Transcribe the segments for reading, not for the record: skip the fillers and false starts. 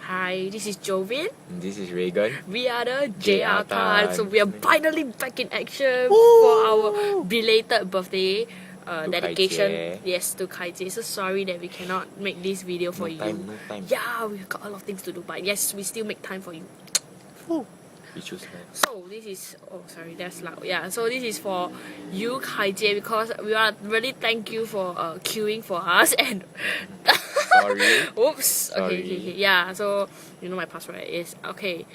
Hi, this is Jovin. This is Reagan. We are the JR JR Tan. So we are finally back in action Woo! for our belated birthday dedication. Kai Jie. Yes, to Kai Jie. So sorry that we cannot make this video for No you. time. Yeah, we've got a lot of things to do, but yes, we still make time for you. Woo. We choose man. So this is that's loud. Yeah, so this is for you, Kai Jie, because we want to really thank you for queuing for us and Sorry. oops. Sorry. Okay. Yeah, so you know my password is okay.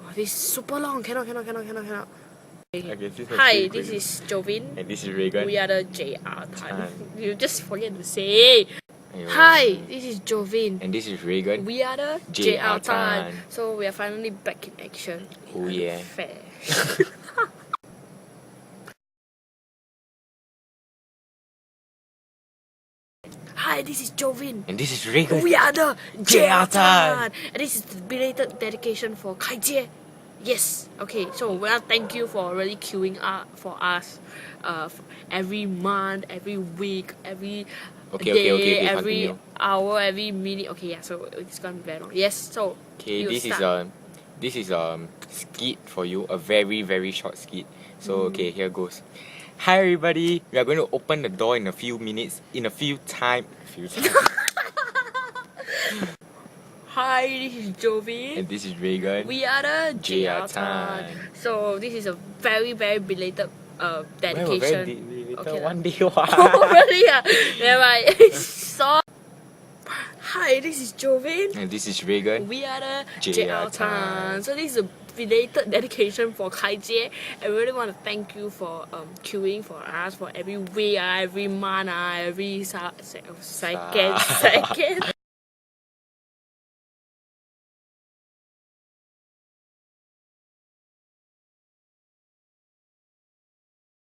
Oh, this is super long. Cannot. Okay, Hi, this is Jovin. And this is Reagan. We are the JR Tan. Tan. You just forget to say. Aiyo. Hi, this is Jovin. And this is Reagan. We are the JR JR Tan. Tan. So we are finally back in action. Oh, yeah. Fair. Hi, this is Jovin. And this is Reagan. We are the JR JR Tan. Tan. And this is the belated dedication for Kai Jie. Yes. Okay. So we want to thank you for really queuing up for us. Every month, every week, every day, Okay, every continue. hour, every minute. Okay. Yeah. So it's gonna be very long. Yes. So Okay, you this start. is skit for you, a very short skit. So okay, here goes. Hi everybody, we are going to open the door in a few minutes. Hi, this is Jovin. And this is Reagan. We are the JR JR Tan. Tan. So this is a very belated dedication. Okay. One day. Oh really? Yeah. Never mind. So hi, this is Jovin. And this is Reagan. We are the JR JR Tan. So this is a belated dedication for Kai Jie. I really want to thank you for queuing for us for every week, every month, every second.